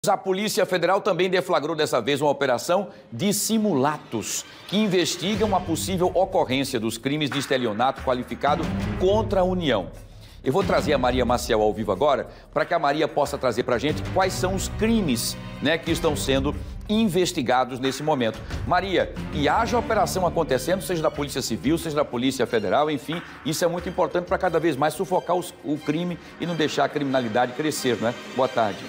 A Polícia Federal também deflagrou dessa vez uma operação de simulatos, que investiga uma possível ocorrência dos crimes de estelionato qualificado contra a União. Eu vou trazer a Maria Maciel ao vivo agora, para que a Maria possa trazer para a gente quais são os crimes, que estão sendo investigados nesse momento. Maria, e haja operação acontecendo, seja da Polícia Civil, seja da Polícia Federal, enfim, isso é muito importante para cada vez mais sufocar o crime e não deixar a criminalidade crescer, não é? Boa tarde.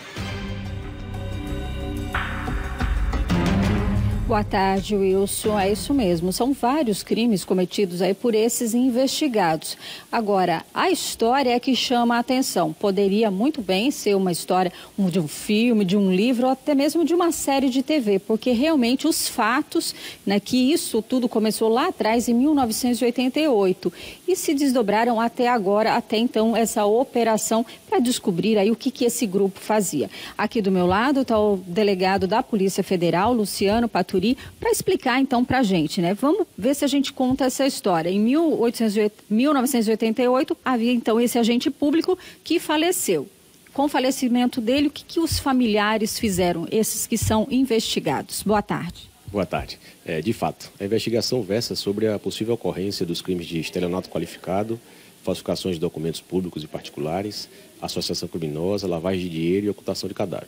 Boa tarde, Wilson. É isso mesmo. São vários crimes cometidos aí por esses investigados. Agora, a história é que chama a atenção. Poderia muito bem ser uma história de um filme, de um livro ou até mesmo de uma série de TV, porque realmente os fatos, que isso tudo começou lá atrás, em 1988, e se desdobraram até agora, até então, essa operação para descobrir aí o que esse grupo fazia. Aqui do meu lado está o delegado da Polícia Federal, Luciano Paturi, para explicar então para a gente, Vamos ver se a gente conta essa história. Em 1988, havia então esse agente público que faleceu. Com o falecimento dele, o que os familiares fizeram, esses que são investigados? Boa tarde. Boa tarde. De fato, a investigação versa sobre a possível ocorrência dos crimes de estelionato qualificado, falsificações de documentos públicos e particulares, associação criminosa, lavagem de dinheiro e ocultação de cadáver.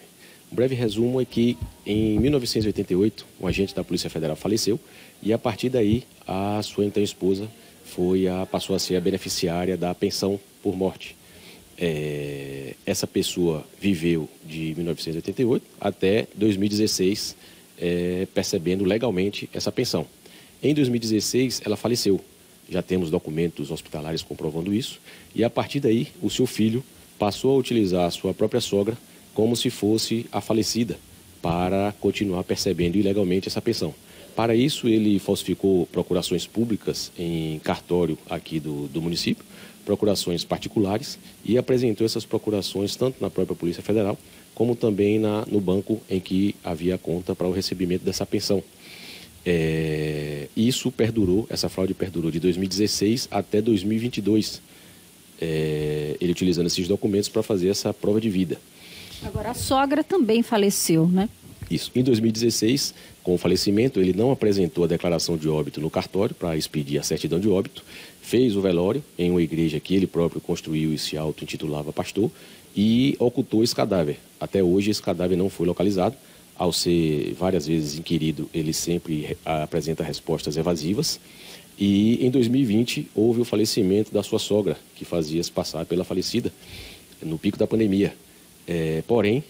Um breve resumo é que, em 1988, um agente da Polícia Federal faleceu e, a partir daí, a sua então esposa passou a ser a beneficiária da pensão por morte. Essa pessoa viveu de 1988 até 2016, percebendo legalmente essa pensão. Em 2016, ela faleceu. Já temos documentos hospitalares comprovando isso. E, a partir daí, o seu filho passou a utilizar a sua própria sogra como se fosse a falecida, para continuar percebendo ilegalmente essa pensão. Para isso, ele falsificou procurações públicas em cartório aqui do município, procurações particulares, e apresentou essas procurações tanto na própria Polícia Federal, como também no banco em que havia conta para o recebimento dessa pensão. Isso perdurou, essa fraude perdurou de 2016 até 2022, ele utilizando esses documentos para fazer essa prova de vida. Agora, a sogra também faleceu, Isso. Em 2016, com o falecimento, ele não apresentou a declaração de óbito no cartório para expedir a certidão de óbito, fez o velório em uma igreja que ele próprio construiu e se auto-intitulava pastor e ocultou esse cadáver. Até hoje, esse cadáver não foi localizado. Ao ser várias vezes inquirido, ele sempre apresenta respostas evasivas. E em 2020, houve o falecimento da sua sogra, que fazia-se passar pela falecida no pico da pandemia. Porém,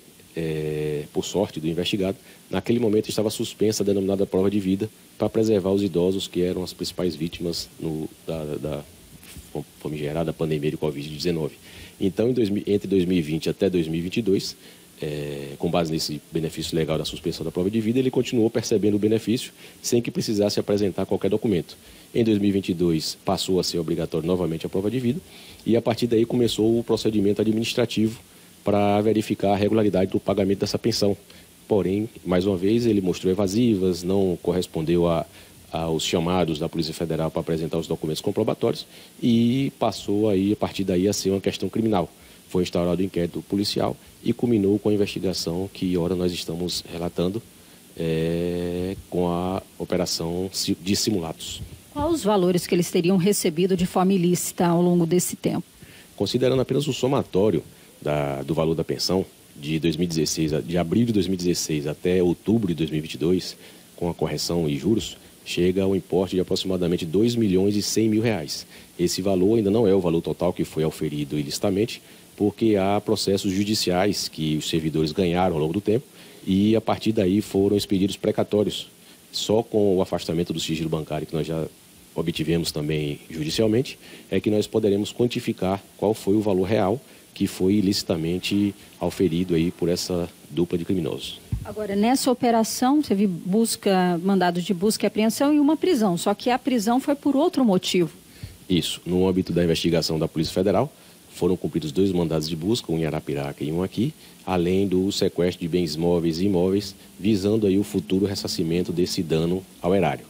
por sorte do investigado, naquele momento estava suspensa a denominada prova de vida para preservar os idosos que eram as principais vítimas da famigerada pandemia de Covid-19. Então, entre 2020 até 2022, com base nesse benefício legal da suspensão da prova de vida, ele continuou percebendo o benefício sem que precisasse apresentar qualquer documento. Em 2022, passou a ser obrigatório novamente a prova de vida e, a partir daí, começou o procedimento administrativo para verificar a regularidade do pagamento dessa pensão. Porém, mais uma vez, ele mostrou evasivas, não correspondeu aos chamados da Polícia Federal para apresentar os documentos comprobatórios e passou aí, a partir daí, a ser uma questão criminal. Foi instaurado o inquérito policial e culminou com a investigação que, ora, nós estamos relatando com a operação de simulados. Quais os valores que eles teriam recebido de forma ilícita ao longo desse tempo? Considerando apenas o somatório do valor da pensão de abril de 2016 até outubro de 2022, com a correção e juros, chega ao importe de aproximadamente R$ 2.100.000. Esse valor ainda não é o valor total que foi auferido ilicitamente, porque há processos judiciais que os servidores ganharam ao longo do tempo e, a partir daí, foram expedidos precatórios. Só com o afastamento do sigilo bancário, que nós já obtivemos também judicialmente, é que nós poderemos quantificar qual foi o valor real que foi ilicitamente auferido aí por essa dupla de criminosos. Agora, nessa operação, teve mandados de busca e apreensão e uma prisão, só que a prisão foi por outro motivo. Isso. No âmbito da investigação da Polícia Federal, foram cumpridos 2 mandados de busca, um em Arapiraca e um aqui, além do sequestro de bens móveis e imóveis, visando aí o futuro ressarcimento desse dano ao erário.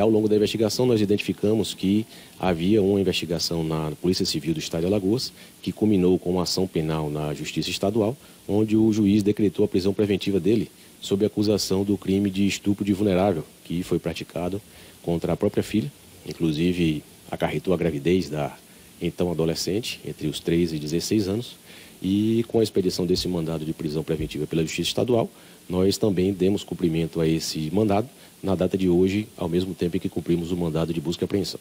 Ao longo da investigação, nós identificamos que havia uma investigação na Polícia Civil do Estado de Alagoas, que culminou com uma ação penal na Justiça Estadual, onde o juiz decretou a prisão preventiva dele, sob acusação do crime de estupro de vulnerável, que foi praticado contra a própria filha, inclusive acarretou a gravidez da então adolescente, entre os 13 e 16 anos, e com a expedição desse mandado de prisão preventiva pela Justiça Estadual, nós também demos cumprimento a esse mandado na data de hoje, ao mesmo tempo em que cumprimos o mandado de busca e apreensão.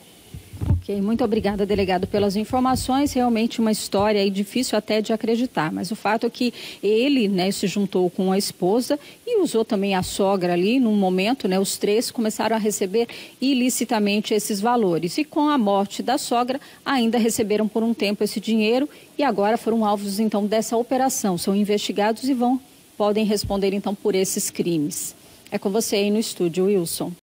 Ok, muito obrigada, delegado, pelas informações. Realmente uma história aí difícil até de acreditar, mas o fato é que ele, né, se juntou com a esposa e usou também a sogra ali num momento, né, os três começaram a receber ilicitamente esses valores e com a morte da sogra ainda receberam por um tempo esse dinheiro e agora foram alvos então dessa operação, são investigados e podem responder então por esses crimes. É com você aí no estúdio, Wilson.